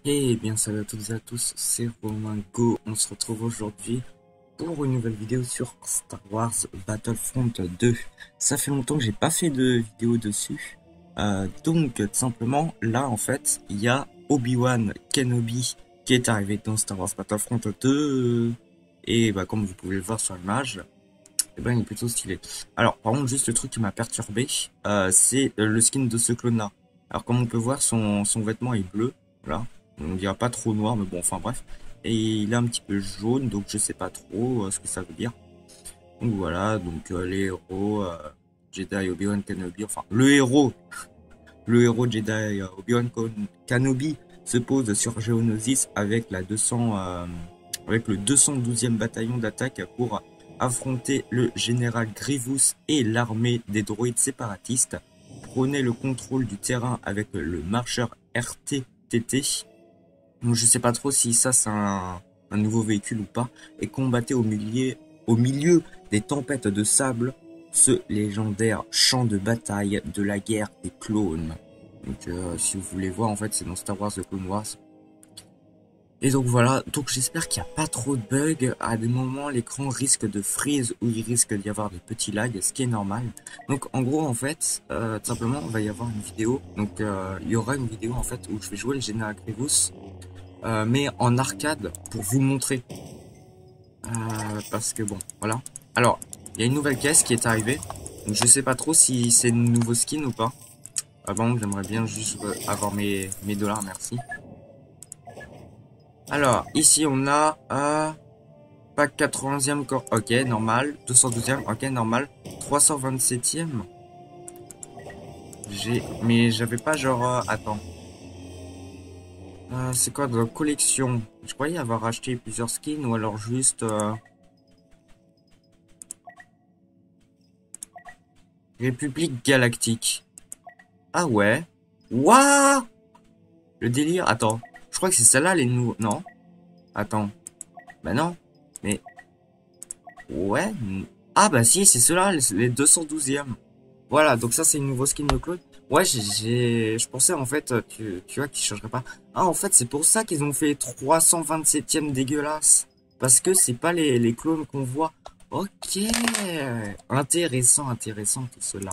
Eh bien salut à toutes et à tous, c'est Romain Go. On se retrouve aujourd'hui pour une nouvelle vidéo sur Star Wars Battlefront 2. Ça fait longtemps que j'ai pas fait de vidéo dessus. Donc tout simplement, là en fait, il y a Obi-Wan Kenobi qui est arrivé dans Star Wars Battlefront 2. Et bah comme vous pouvez le voir sur l'image, eh ben, il est plutôt stylé. Alors par contre, juste le truc qui m'a perturbé, c'est le skin de ce clone-là. Alors comme on peut voir, son vêtement est bleu, voilà. On dirait pas trop noir, mais bon, enfin bref. Et il est un petit peu jaune, donc je sais pas trop ce que ça veut dire. Donc voilà, donc les héros, Jedi Obi-Wan Kenobi, enfin le héros Jedi Obi-Wan Kenobi se pose sur Geonosis avec avec le 212e bataillon d'attaque pour affronter le général Grievous et l'armée des droïdes séparatistes, prôner le contrôle du terrain avec le marcheur RTTT. Donc je sais pas trop si ça c'est un nouveau véhicule ou pas, et combattait au milieu des tempêtes de sable, ce légendaire champ de bataille de la guerre des clones. Donc si vous voulez voir, en fait c'est dans Star Wars The Clone Wars. Et donc voilà, donc j'espère qu'il n'y a pas trop de bugs. À des moments, l'écran risque de freeze ou il risque d'y avoir des petits lags, ce qui est normal. Donc en gros, en fait, tout simplement, il va y avoir une vidéo. Donc il y aura une vidéo en fait où je vais jouer le général Grievous, mais en arcade pour vous montrer. Parce que bon, voilà. Alors, il y a une nouvelle caisse qui est arrivée. Donc je sais pas trop si c'est une nouveau skin ou pas. Avant, j'aimerais bien juste avoir mes dollars, merci. Alors, ici on a pack 80e corps, ok, normal. 212e, ok, normal. 327e. Mais j'avais pas genre, attends. C'est quoi de la collection? Je croyais avoir acheté plusieurs skins ou alors juste... République Galactique. Ah ouais. Waouh. Le délire. Attends. Je crois que c'est celle-là les nouveaux. Non. Attends. Bah non. Mais. Ouais. Ah bah si, c'est ceux-là, les 212e. Voilà, donc ça c'est une nouveau skin de Claude. Ouais, je pensais en fait, tu vois, qu'ils changeraient pas. Ah, en fait, c'est pour ça qu'ils ont fait 327e dégueulasse. Parce que c'est pas les clones qu'on voit. Ok. Intéressant tout cela.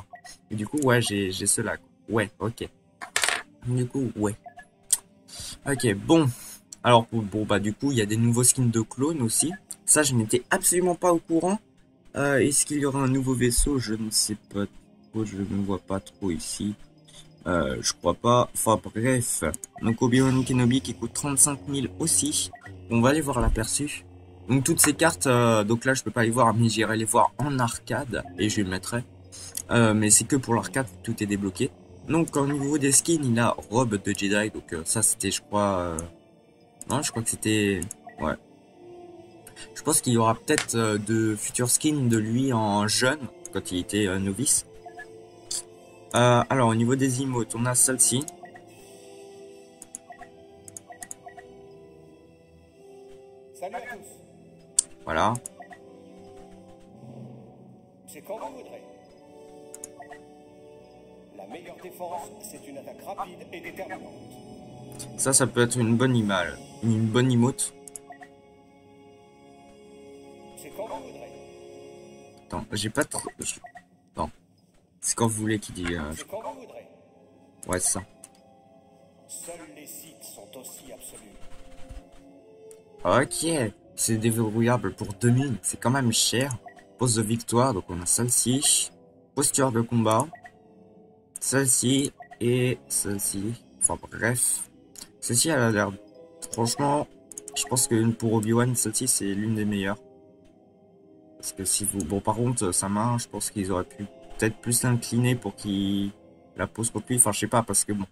Et du coup, ouais, j'ai cela. Ouais, ok. Du coup, ouais. Ok, bon. Alors, bon, bah, du coup, il y a des nouveaux skins de clones aussi. Ça, je n'étais absolument pas au courant. Est-ce qu'il y aura un nouveau vaisseau? Je ne sais pas trop, je ne vois pas trop ici. Je crois pas. Enfin, bref. Donc, Obi-Wan Kenobi qui coûte 35 000 aussi. On va aller voir l'aperçu. Donc, toutes ces cartes, donc là, je peux pas les voir, mais j'irai les voir en arcade et je les mettrai. Mais c'est que pour l'arcade, tout est débloqué. Donc au niveau des skins, il a robe de Jedi, donc ça c'était je crois... Non, je crois que c'était... Ouais. Je pense qu'il y aura peut-être de futurs skins de lui en jeune, quand il était novice. Alors au niveau des emotes, on a celle-ci. Salut à tous. Voilà. C'est quand vous voudrez. La meilleure défense, c'est une attaque rapide et déterminante. Ça peut être une bonne image. Une bonne emote. C'est quand vous voudrez. Attends, j'ai pas trop... Non. C'est quand vous voulez qu'il dit... C'est quand vous voudrez. Ouais, c'est ça. Seuls les sites sont aussi absolus. Ok. C'est déverrouillable pour 2000. C'est quand même cher. Pose de victoire, donc on a celle-ci. Posture de combat. Celle-ci et celle-ci. Enfin bref. Celle-ci elle a l'air... Franchement, je pense que pour Obi-Wan, celle-ci c'est l'une des meilleures. Parce que si vous... Bon par contre, sa main, je pense qu'ils auraient pu peut-être plus l'incliner pour qu'il la pose contre lui. Enfin je sais pas, parce que bon...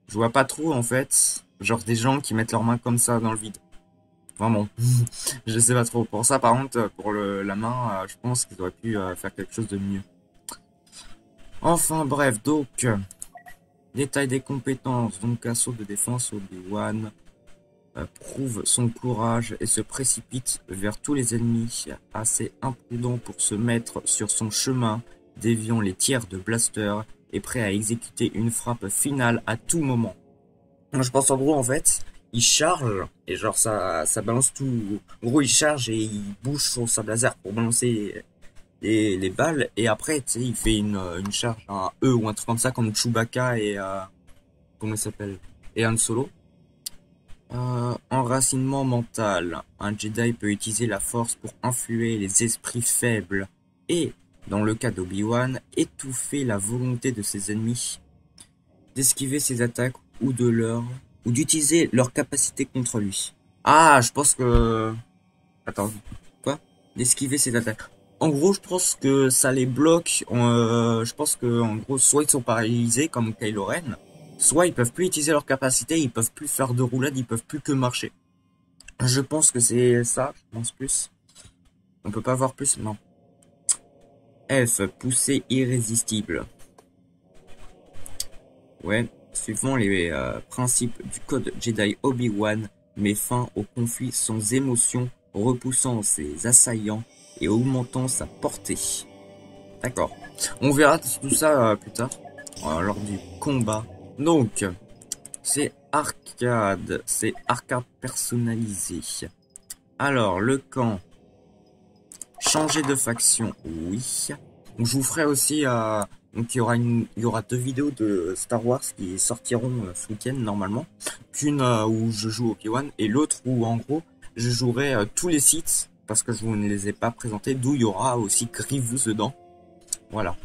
Je vois pas trop en fait, genre des gens qui mettent leurs mains comme ça dans le vide. Vraiment. Je sais pas trop. Pour ça par contre, pour la main, je pense qu'ils auraient pu faire quelque chose de mieux. Enfin bref, donc... Détail des compétences, donc assaut de défense, Obi-Wan prouve son courage et se précipite vers tous les ennemis, assez imprudent pour se mettre sur son chemin, déviant les tirs de blaster et prêt à exécuter une frappe finale à tout moment. Je pense en gros en fait, il charge et genre ça balance tout. En gros, il charge et il bouge son sable laser pour balancer les balles. Et après, tu sais, il fait une charge, un E ou un truc comme ça, comme Chewbacca et comment il s'appelle? Et Han Solo. Enracinement mental. Un Jedi peut utiliser la force pour influer les esprits faibles et, dans le cas d'Obi-Wan, étouffer la volonté de ses ennemis, d'esquiver ses attaques ou ou d'utiliser leur capacité contre lui. Ah, je pense que... Attends, quoi? D'esquiver ses attaques. En gros, je pense que ça les bloque. Je pense que, en gros, soit ils sont paralysés comme Kylo Ren, soit ils peuvent plus utiliser leur capacité, ils peuvent plus faire de roulade, ils peuvent plus que marcher. Je pense que c'est ça, je pense plus. On peut pas voir plus, non. F, poussée irrésistible. Ouais, suivant les principes du code Jedi, Obi-Wan met fin au conflit sans émotion, repoussant ses assaillants et augmentant sa portée. D'accord. On verra tout ça plus tard, lors du combat. Donc, c'est arcade personnalisé. Alors, le camp, changer de faction, oui. Donc, je vous ferai aussi, donc il y aura 2 vidéos de Star Wars qui sortiront ce week-end normalement. Qu'une où je joue Obi-Wan et l'autre où en gros je jouerai tous les sites parce que je ne les ai pas présentés, d'où il y aura aussi Grievous dedans. Voilà.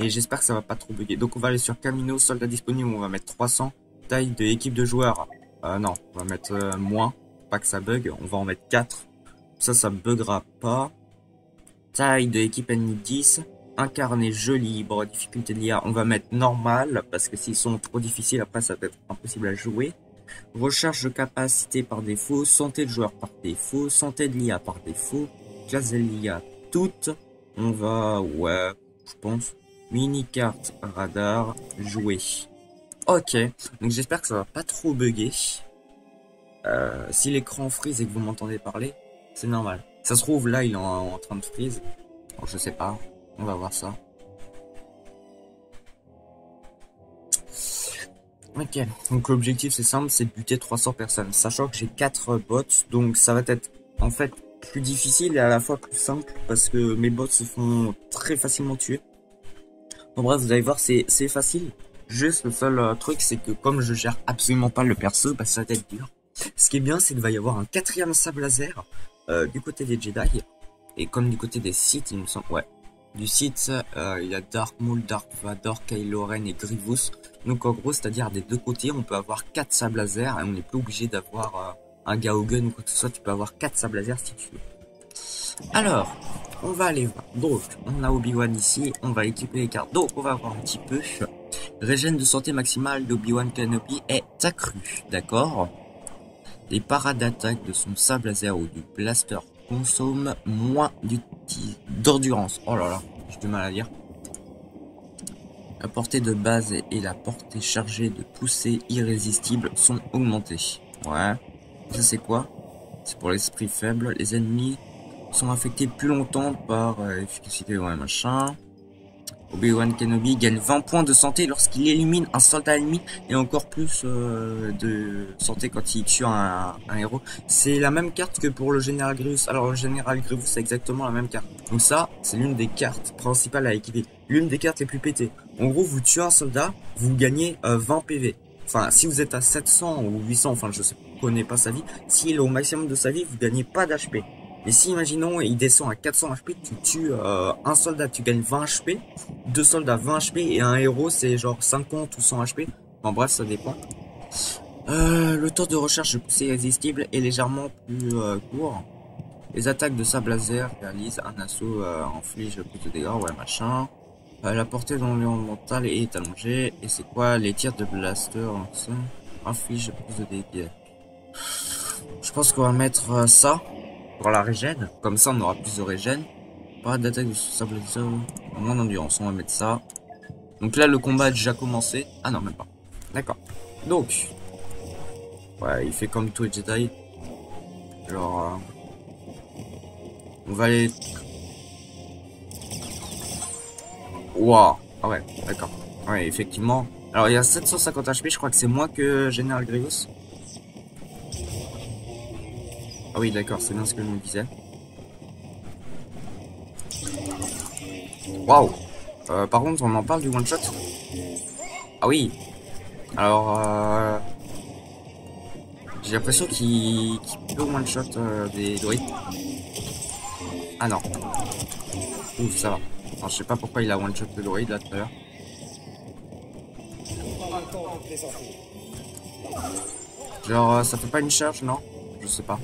Et j'espère que ça va pas trop bugger. Donc on va aller sur Camino, soldat disponible, on va mettre 300. Taille de équipe de joueurs, non, on va mettre moins, pas que ça bug, on va en mettre 4. Ça buggera pas. Taille de équipe ennemie 10. Incarné jeu libre, difficulté de l'IA, on va mettre normal, parce que s'ils sont trop difficiles, après ça peut être impossible à jouer. Recherche de capacité par défaut, santé de joueur par défaut, santé de l'IA par défaut, classe de l'IA toutes. On va, ouais, je pense, mini-carte radar, jouer. Ok, donc j'espère que ça va pas trop bugger. Si l'écran freeze et que vous m'entendez parler, c'est normal. Ça se trouve, là, il est en train de freeze. Bon, je sais pas. On va voir ça. Ok, donc l'objectif c'est simple, c'est de buter 300 personnes. Sachant que j'ai 4 bots, donc ça va être en fait plus difficile et à la fois plus simple. Parce que mes bots se font très facilement tuer. Bon bref, vous allez voir, c'est facile. Juste le seul truc, c'est que comme je gère absolument pas le perso, bah ça va être dur. Ce qui est bien, c'est qu'il va y avoir un 4e sable laser du côté des Jedi. Et comme du côté des Sith, il me semble, ouais. Du Sith, il y a Dark Maul, Dark Vador, Kylo Ren et Grievous. Donc en gros, c'est-à-dire des deux côtés, on peut avoir 4 sables laser et on n'est plus obligé d'avoir un Gaugen ou quoi que ce soit. Tu peux avoir 4 sables laser si tu veux. Alors, on va aller voir. Donc, on a Obi-Wan ici, on va équiper les cartes. Donc, on va voir un petit peu. Régène de santé maximale d'Obi-Wan Kenobi est accrue, d'accord? Les parades d'attaque de son sable laser ou du blaster consomment moins d'endurance. Oh là là, j'ai du mal à lire. La portée de base et la portée chargée de poussée irrésistible sont augmentées. Ouais. Ça c'est quoi? C'est pour l'esprit faible. Les ennemis sont affectés plus longtemps par efficacité, ouais, machin. Obi-Wan Kenobi gagne 20 points de santé lorsqu'il élimine un soldat ennemi et encore plus de santé quand il tue un héros. C'est la même carte que pour le Général Grievous. Alors le Général Grievous c'est exactement la même carte. Donc ça, c'est l'une des cartes principales à équiper. L'une des cartes les plus pétées. En gros, vous tuez un soldat, vous gagnez 20 PV. Enfin, si vous êtes à 700 ou 800, enfin je connais pas sa vie, s'il est au maximum de sa vie, vous gagnez pas d'HP. Mais si, imaginons, il descend à 400 HP, tu tues un soldat, tu gagnes 20 HP, 2 soldats 20 HP, et un héros, c'est genre 50 ou 100 HP. Enfin bref, ça dépend. Le temps de recherche de poussée irrésistible est légèrement plus court. Les attaques de sable laser réalisent un assaut inflige plus de dégâts, ouais, machin. La portée de l'environnemental est allongée. Et c'est quoi? Les tirs de blaster infligent plus de dégâts. Je pense qu'on va mettre ça. Pour la régène, comme ça on aura plus de régène. Pas d'attaque de sable laser, moins d'endurance, on va mettre ça. Donc là le combat a déjà commencé. Ah non, même pas. D'accord. Donc, ouais, il fait comme tous les Jedi. Alors, on va aller. Waouh. Ah ouais, d'accord. Ouais, effectivement. Alors il y a 750 HP, je crois que c'est moins que Général Grievous. Ah oui, d'accord, c'est bien ce que je me disais. Waouh. Par contre, on en parle du one-shot? Ah oui. Alors, j'ai l'impression qu'il peut one-shot des druides. Ah non. Ouf, ça va. Alors, je sais pas pourquoi il a one-shot le druide là tout à l'heure. Genre, ça fait pas une charge, non? Je sais pas.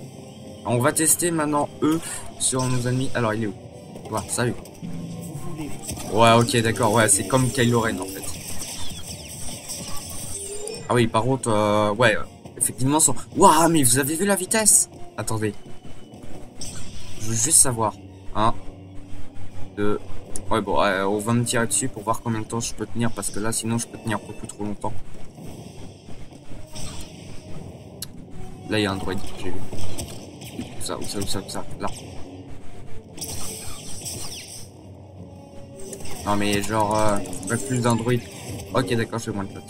On va tester maintenant eux sur nos ennemis. Alors, il est où? Voilà, salut. Ouais, ok, d'accord. Ouais, c'est comme Kylo Ren en fait. Ah oui, par contre, ouais, effectivement, son... Waouh, mais vous avez vu la vitesse? Attendez. Je veux juste savoir. 1, 2... Ouais, bon, on va me tirer dessus pour voir combien de temps je peux tenir, parce que là, sinon, je peux tenir beaucoup trop longtemps. Là, il y a un droïde, j'ai vu. Où ça, là. Non, mais genre, pas plus d'un droïde. Ok, d'accord, je fais moins de shot.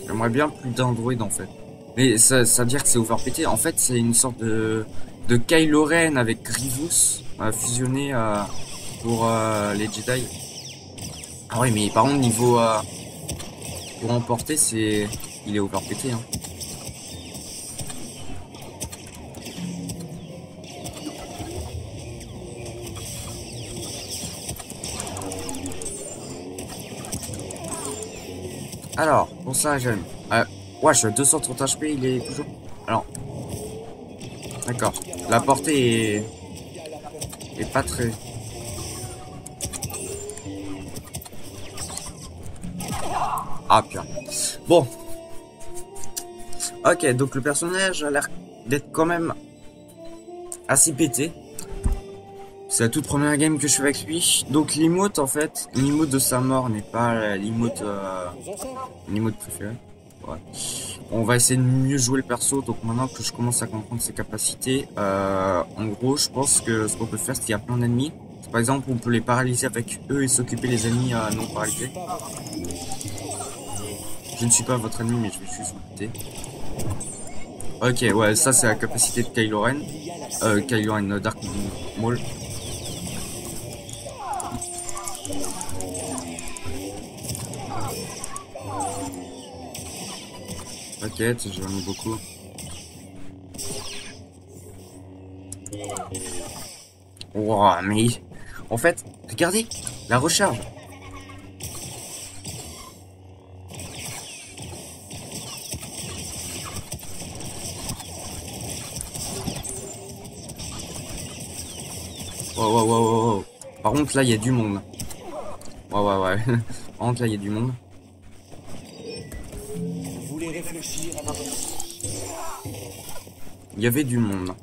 J'aimerais bien plus d'un droïde en fait. Mais ça veut dire que c'est overpété. En fait, c'est une sorte de Kylo Ren avec Grievous fusionné pour les Jedi. Ah oui, mais par contre, niveau pour emporter, il est overpété. Hein. Alors, pour ça, j'aime. Ouais, je suis à 230 HP, il est toujours. Alors. D'accord. La portée est pas très. Ah, putain. Bon. Ok, donc le personnage a l'air d'être quand même assez pété. C'est la toute première game que je fais avec lui. Donc l'emote en fait, l'emote de sa mort n'est pas l'emote préférée. Ouais. On va essayer de mieux jouer le perso. Donc maintenant que je commence à comprendre ses capacités, en gros je pense que ce qu'on peut faire c'est qu'il y a plein d'ennemis. Par exemple on peut les paralyser avec eux et s'occuper des ennemis non paralysés. Je ne suis pas votre ennemi mais je vais juste vous buter. Ok ouais ça c'est la capacité de Kylo Ren. Kylo Ren Dark Maul. T'inquiète, j'en ai beaucoup. Wow, mais... En fait, regardez, la recharge. Wow. Par contre, là, il y a du monde. Ouais. Par contre, là, il y a du monde. Il y avait du monde.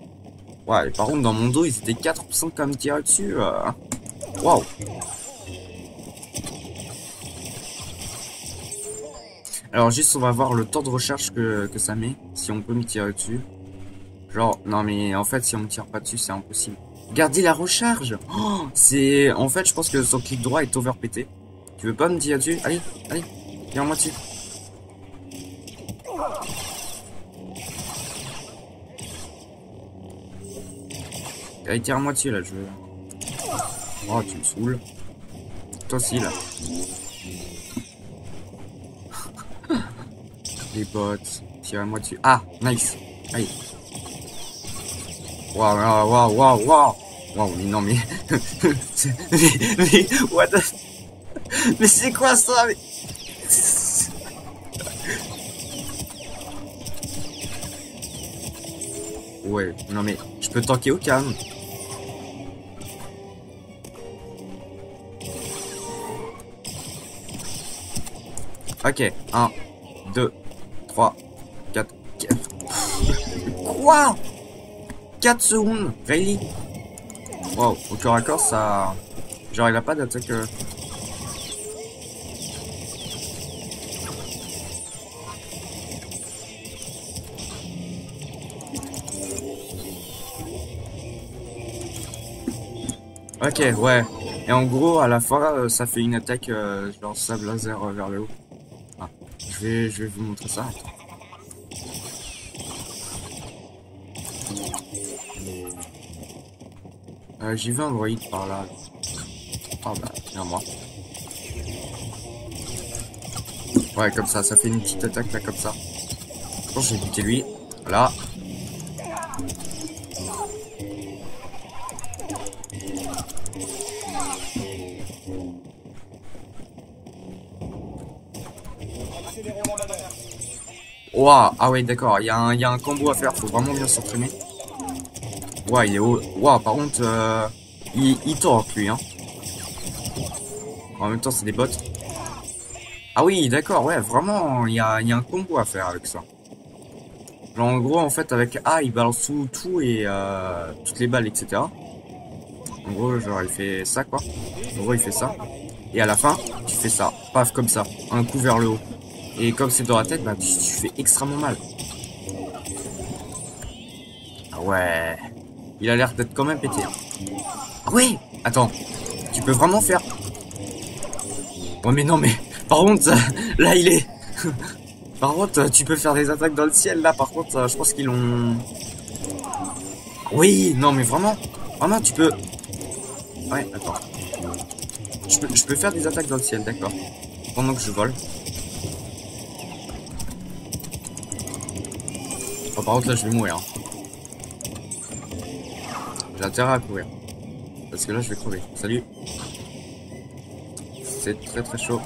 Ouais, et par contre, dans mon dos, ils étaient 4 ou 5 à me tirer dessus. Waouh. Alors, juste, on va voir le temps de recharge que ça met. Si on peut me tirer dessus. Genre, non, mais en fait, si on me tire pas dessus, c'est impossible. Regardez la recharge. Oh, c'est... En fait, je pense que son clic droit est overpété. Tu veux pas me tirer dessus? Allez, tire-moi dessus. Allez, tire-moi dessus, là, je veux... Oh, tu me saoules. Toi aussi, là. Les bots. Tire-moi dessus. Ah, nice. Allez. Waouh. Waouh, mais non, mais... mais... What the... Mais c'est quoi ça? Mais... Ouais, non mais... Je peux tanker au calme. Ok, 1, 2, 3, 4... Quoi? 4 secondes, really? Wow, au corps à corps, ça... Genre, il a pas d'attaque... Ok, ouais. Et en gros, à la fin, ça fait une attaque, genre sable laser vers le haut. Ah, je vais vous montrer ça. J'ai vu un droïde par là. Ah bah, viens moi. Ouais, comme ça fait une petite attaque là, comme ça. Je pense que j'ai buté lui. Voilà. Ouah, ah ouais, d'accord, il y a un combo à faire, faut vraiment bien s'entraîner. Ouah, il est haut. Ouah, par contre, il torque lui, hein. En même temps, c'est des bots. Ah oui, d'accord, ouais, vraiment, il y a un combo à faire avec ça. Genre, en gros, en fait, avec A, il balance tout et toutes les balles, etc. En gros, genre, il fait ça, quoi. En gros, il fait ça. Et à la fin, tu fais ça. Paf, comme ça. Un coup vers le haut. Et comme c'est dans la tête, bah, tu fais extrêmement mal. Ah ouais. Il a l'air d'être quand même pété. Ah ouais. Attends. Tu peux vraiment faire... Ouais, mais non, mais... Par contre, là, il est... Par contre, tu peux faire des attaques dans le ciel, là. Par contre, je pense qu'ils l'ont... Oui, non, mais vraiment... Vraiment, tu peux... Ouais, attends. Je peux faire des attaques dans le ciel, d'accord. Pendant que je vole. Oh, par contre, là, je vais mourir. J'ai intérêt à courir. Parce que là, je vais crever. Salut. C'est très très chaud.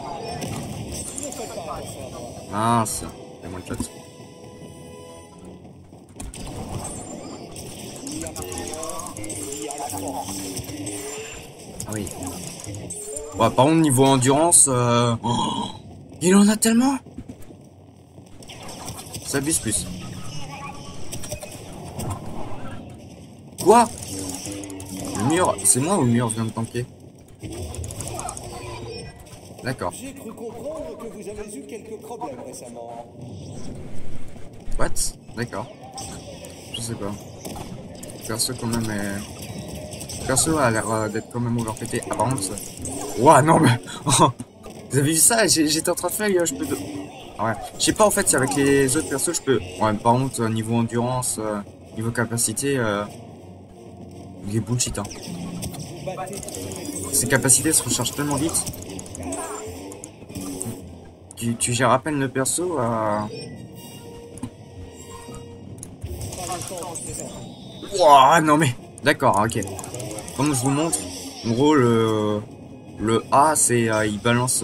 Mince. C'est moins de shot. Ah oui. Ouais, par contre, niveau endurance, oh, il en a tellement. Ça abuse plus. Quoi? Le mur, c'est moi ou le mur vient de tanker? D'accord. J'ai cru comprendre que vous avez eu quelques problèmes récemment. What? D'accord. Je sais pas. Perso quand même est... Perso a l'air d'être quand même overpété. Ah par contre ça... Ouah non mais... Vous avez vu ça? J'étais en train de faire, je peux... Ah ouais. Je sais pas en fait si avec les autres persos je peux... Ouais par contre niveau endurance, niveau capacité, il est bullshit hein. Ses capacités se rechargent tellement vite. Tu gères à peine le perso à... Ouah, non mais... D'accord, ok. Comme je vous montre, en gros le A c'est... il balance...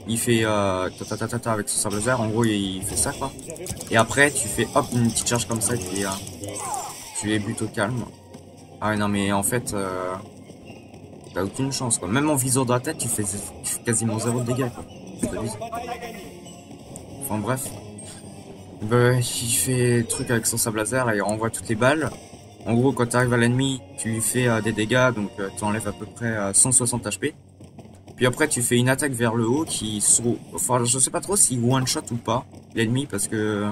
il fait... ta avec son sable laser, en gros il fait ça quoi. Et après tu fais hop une petite charge comme ça et puis, tu les butes au calme. Ah ouais non mais en fait... t'as aucune chance quoi. Même en visant de la tête tu fais quasiment 0 de dégâts quoi. Enfin bref. Bah, il fait truc avec son sable laser et il renvoie toutes les balles. En gros, quand tu arrives à l'ennemi, tu lui fais des dégâts, donc tu enlèves à peu près 160 HP. Puis après, tu fais une attaque vers le haut qui... Enfin, je sais pas trop s'il one-shot ou pas, l'ennemi, parce que...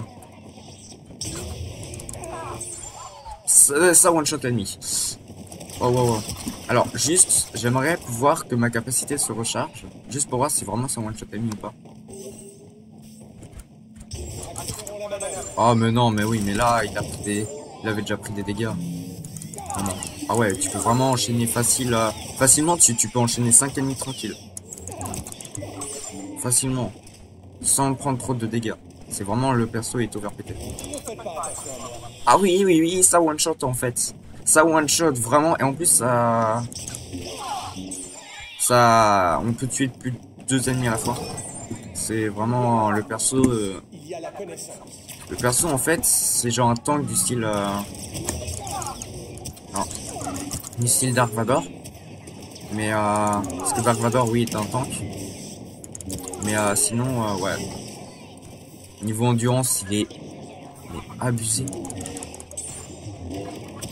Ça one-shot l'ennemi. Oh, wow, wow. Alors, juste, j'aimerais pouvoir que ma capacité se recharge, juste pour voir si vraiment ça one-shot l'ennemi ou pas. Oh mais non, mais oui, mais là, il avait déjà pris des dégâts. Vraiment. Ah ouais, tu peux vraiment enchaîner facilement, tu peux enchaîner 5 ennemis tranquille. Facilement. Sans prendre trop de dégâts. C'est vraiment le perso est overpété. Ah oui, oui, oui, ça one shot en fait. Ça one shot vraiment, et en plus ça, on peut tuer plus de 2 ennemis à la fois. C'est vraiment le perso. Le perso en fait, c'est genre un tank du style non, du style Dark Vador. Mais parce que Dark Vador oui est un tank. Mais sinon ouais. Niveau endurance il est abusé.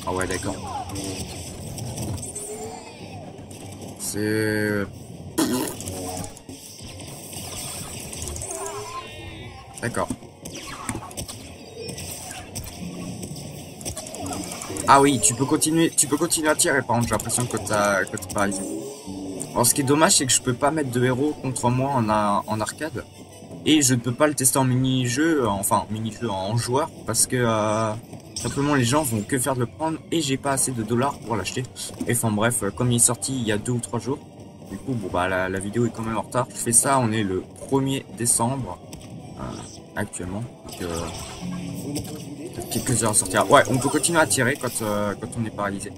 Ah ouais d'accord. C'est... D'accord. Ah oui, tu peux continuer à tirer par contre, j'ai l'impression que t'es paralysé. Alors ce qui est dommage, c'est que je peux pas mettre de héros contre moi en arcade. Et je ne peux pas le tester en mini-jeu, enfin mini-jeu en joueur, parce que Simplement, les gens vont que faire de le prendre et j'ai pas assez de dollars pour l'acheter. Et enfin bref, comme il est sorti il y a 2 ou 3 jours, du coup, bon bah la vidéo est quand même en retard. Je fais ça, on est le 1er décembre actuellement. Donc, quelques heures à sortir. Ouais, on peut continuer à tirer quand on est paralysé.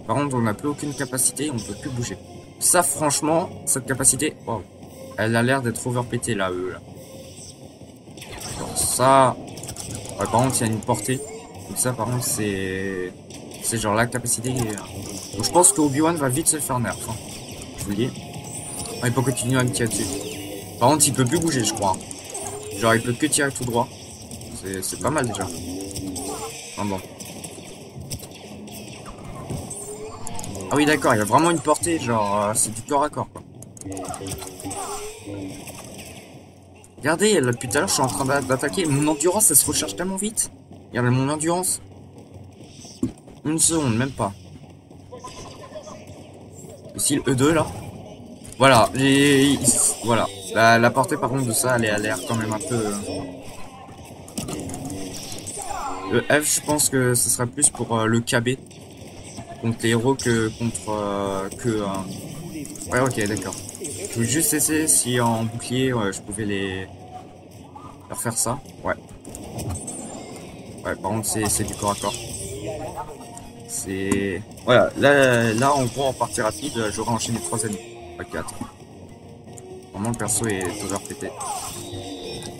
Par contre, on n'a plus aucune capacité, on peut plus bouger. Ça, franchement, cette capacité, wow, elle a l'air d'être overpétée là, là. Alors, ça, ouais, par contre, il y a une portée. Donc ça, par contre, c'est genre la capacité. Donc, je pense qu'Obi-Wan va vite se faire nerf. Hein. Je vous le dis. Ouais, il peut continuer à me tirer dessus. Par contre, il peut plus bouger, je crois. Genre, il peut que tirer tout droit. C'est pas mal déjà. Ah bon. Ah oui, d'accord, il y a vraiment une portée, genre, c'est du corps à corps, quoi. Regardez, là, depuis tout à l'heure, je suis en train d'attaquer. Mon endurance, elle se recharge tellement vite. Regardez mon endurance. Une seconde, même pas. Ici, le E2, là. Voilà, voilà. La portée, par contre, de ça, elle a l'air quand même un peu... Le F, je pense que ce sera plus pour le KB. Contre les héros que contre... Ouais, ok, d'accord. Je voulais juste essayer si en bouclier, je pouvais leur faire ça. Ouais. Ouais, par contre, c'est du corps à corps. C'est... Voilà, là, en gros, en partie rapide, j'aurais enchaîné 3 ennemis. Pas 4. Vraiment, le perso est overpété.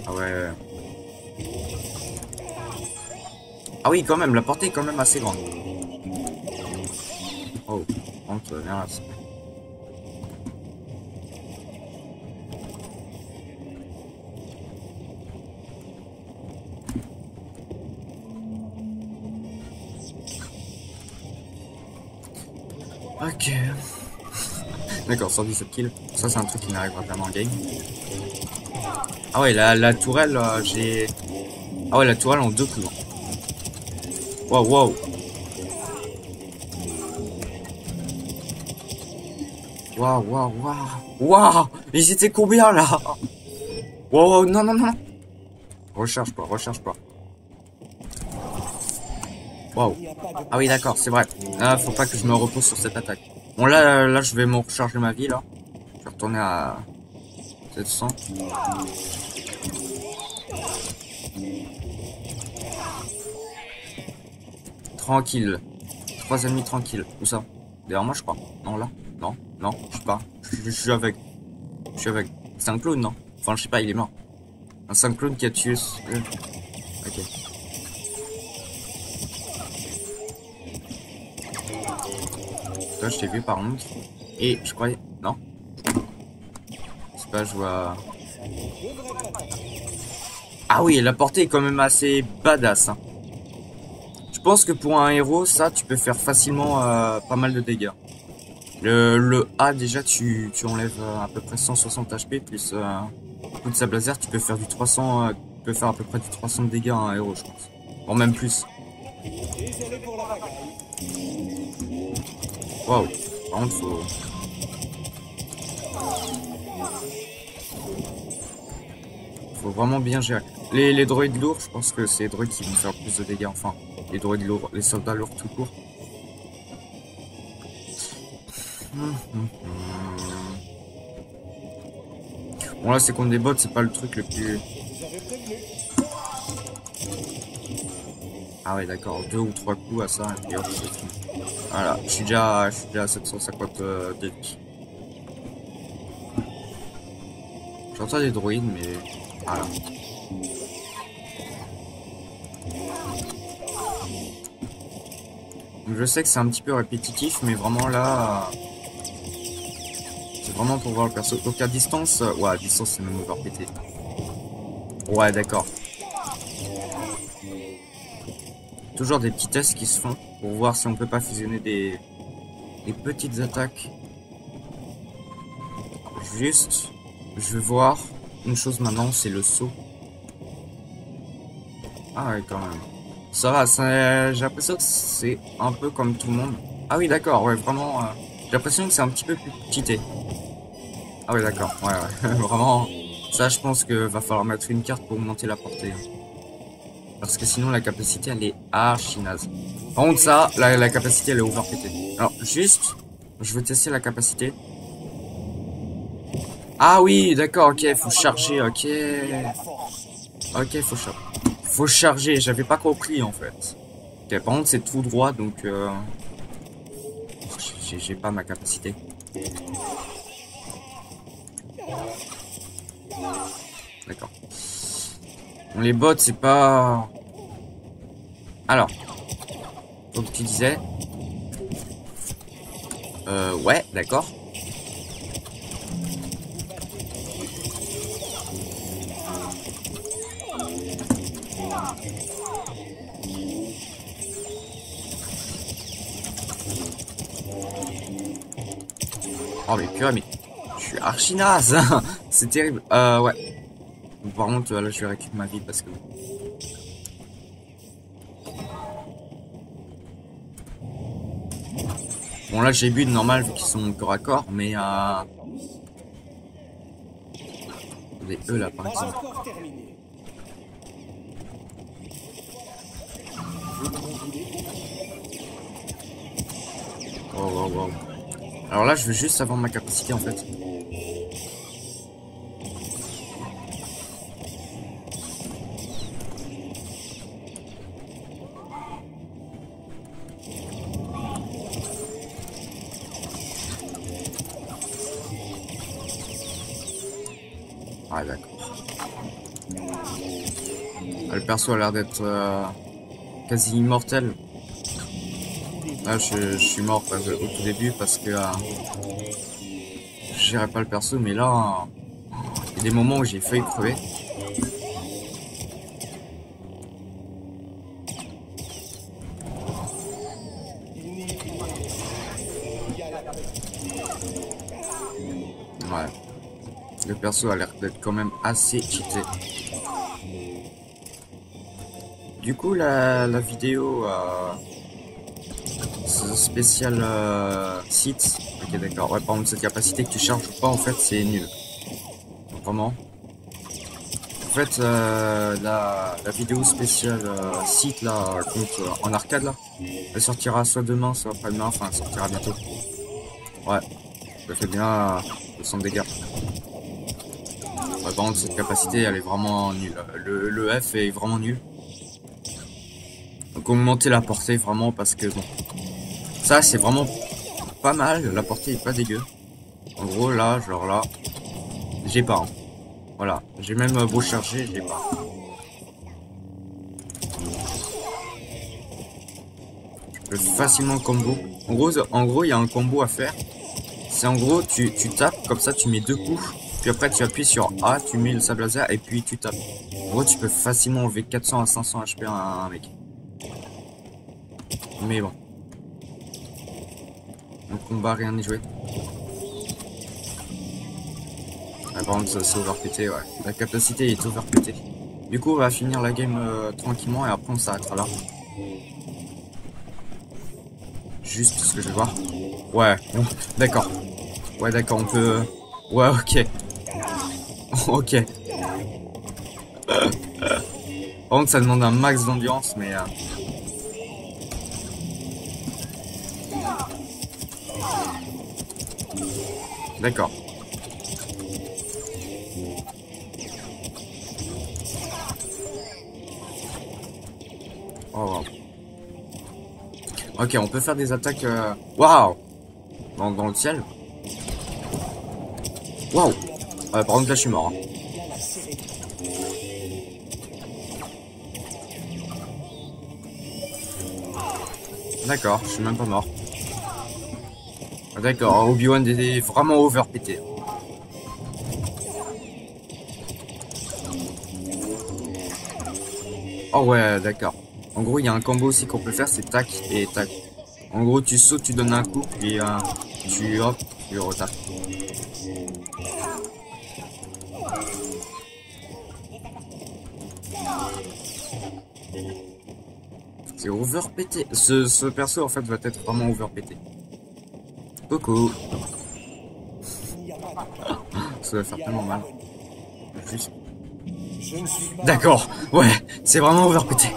Ah ouais. Ah oui, quand même, la portée est quand même assez grande. Oh, entre, viens là. Ok. D'accord, 117 kills. Ça, c'est un truc qui n'arrivera jamais en game. Ah ouais, la tourelle, j'ai... Ah ouais, la tourelle en 2 coups. Waouh, waouh. Waouh, waouh, waouh. Waouh. Ils étaient combien, là? Waouh, non, non, non. Recherche pas, recherche pas. Waouh. Ah oui, d'accord, c'est vrai. Ah, faut pas que je me repose sur cette attaque. Bon, là, je vais me recharger ma vie, là. Je vais retourner à 700. Tranquille. 3 ennemis tranquilles. Où ça? Derrière moi, je crois. Non, là. Non, non, je sais pas. Je suis avec. Je suis avec. C'est un clone, non? Enfin, je sais pas, il est mort. C'est un clone qui a tué... Ok. Toi, je t'ai vu par contre. Et je croyais... Non. C'est pas, je vois... Ah oui, la portée est quand même assez badass. Hein. Je pense que pour un héros, ça, tu peux faire facilement pas mal de dégâts. Le A, déjà, tu enlèves à peu près 160 HP, plus coup de sable laser, tu peux faire du 300... tu peux faire à peu près du 300 de dégâts à un héros, je pense. Bon, même plus. Waouh. Par contre, faut vraiment bien gérer. Les droïdes lourds, je pense que c'est les droïdes qui vont faire plus de dégâts. Enfin, les droïdes lourds, les soldats lourds tout court. Bon là c'est contre des bots, c'est pas le truc le plus... Ah ouais d'accord, 2 ou 3 coups à ça et puis hop, c'est fini. Voilà, je suis déjà à 750 de vie. J'entends des droïdes mais... Voilà. Donc, je sais que c'est un petit peu répétitif mais vraiment là... C'est vraiment pour voir le perso. Donc à distance... Ouais, à distance c'est même overpété. Ouais d'accord. Toujours des petits tests qui se font pour voir si on peut pas fusionner des petites attaques. Juste, je vais voir une chose maintenant, c'est le saut. Ah ouais, quand même. Ça va, j'ai l'impression que c'est un peu comme tout le monde. Ah oui, d'accord, ouais, vraiment. J'ai l'impression que c'est un petit peu plus cheaté. Ah oui, d'accord, ouais, ouais. Vraiment. Ça, je pense que va falloir mettre une carte pour augmenter la portée. Parce que sinon la capacité elle est archi naze. Par contre ça, la capacité elle est overpétée. Alors juste, je veux tester la capacité. Ah oui, d'accord, ok, faut charger, ok. Ok, faut charger, j'avais pas compris en fait. Ok, par contre c'est tout droit donc j'ai pas ma capacité. D'accord. Bon, les bots c'est pas... Alors, comme tu disais... ouais, d'accord. Oh mais purée, mais je suis archi naze. C'est terrible. Ouais. Par contre, là je vais récupérer ma vie parce que... Bon là j'ai bu de normal vu qu'ils sont corps à corps, mais les eux là par exemple. Wow, wow, wow. Alors là je veux juste avoir ma capacité en fait. Ah d'accord. Ah, le perso a l'air d'être quasi immortel. Là je suis mort au tout début parce que je gérais pas le perso, mais là il y a des moments où j'ai failli crever. Ouais. Le perso a l'air d'être quand même assez cheaté. Du coup, la vidéo spéciale site. Ok, d'accord. Ouais, par contre, cette capacité que tu charges pas, en fait, c'est nul. Vraiment. En fait, la vidéo spéciale site, là, compte en arcade, là, elle sortira soit demain, soit après-demain. Enfin, elle sortira bientôt. Ouais. Ça fait bien 200 dégâts. Ouais, par contre, cette capacité, elle est vraiment nulle. Le F est vraiment nul. Donc, augmenter la portée, vraiment, parce que, bon... Ça, c'est vraiment pas mal. La portée est pas dégueu. En gros, là, genre là... J'ai pas, hein. Voilà. J'ai même beau charger, j'ai pas. Je peux facilement combo. En gros, il y a un combo à faire. C'est en gros, tu tapes, comme ça, tu mets 2 coups. Puis après, tu appuies sur A, tu mets le sable laser, et puis tu tapes. En gros, tu peux facilement enlever 400 à 500 HP à un mec. Mais bon. Le combat, rien n'est joué. Ah, par contre, c'est overpété, ouais. La capacité est overpétée. Du coup, on va finir la game tranquillement et après on s'arrêtera là. Juste ce que je vais voir. Ouais, bon, d'accord. Ouais, d'accord, on peut... Ouais, ok. Ok. Par contre, ça demande un max d'ambiance, mais... D'accord. Oh, wow. Ok, on peut faire des attaques... Waouh, dans le ciel. Waouh. Par contre, là, je suis mort. Hein. D'accord, je suis même pas mort. D'accord, Obi-Wan est vraiment overpété. Oh ouais, d'accord. En gros, il y a un combo aussi qu'on peut faire, c'est tac et tac. En gros, tu sautes, tu donnes un coup, et tu hop, tu retapes. C'est overpété. Ce perso, en fait, va être vraiment overpété. Coucou. Ça va faire tellement mal. Juste. Je ne suis pas... D'accord, ouais, c'est vraiment overcoté.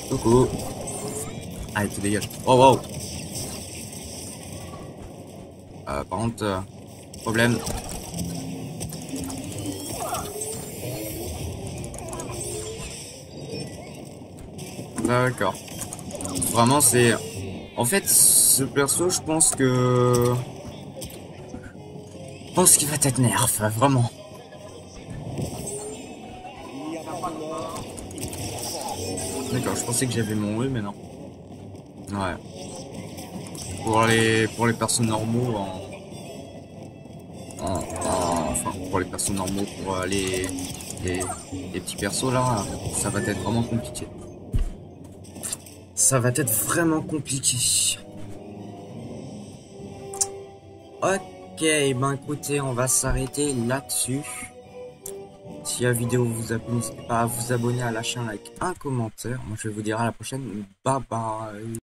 Coucou. Allez, tu dégages. Oh, wow. Par contre, problème. D'accord. Vraiment, c'est... En fait, ce perso, je pense que... Je pense qu'il va être nerf, vraiment. D'accord, je pensais que j'avais mon E, mais non. Ouais. Pour les persos normaux, enfin, pour les persos normaux, pour les petits persos là, ça va être vraiment compliqué. Ça va être vraiment compliqué. Ok, ben écoutez, on va s'arrêter là-dessus. Si la vidéo vous a plu, n'hésitez pas à vous abonner, à lâcher un like, un commentaire. Moi je vais vous dire à la prochaine. Bye bye.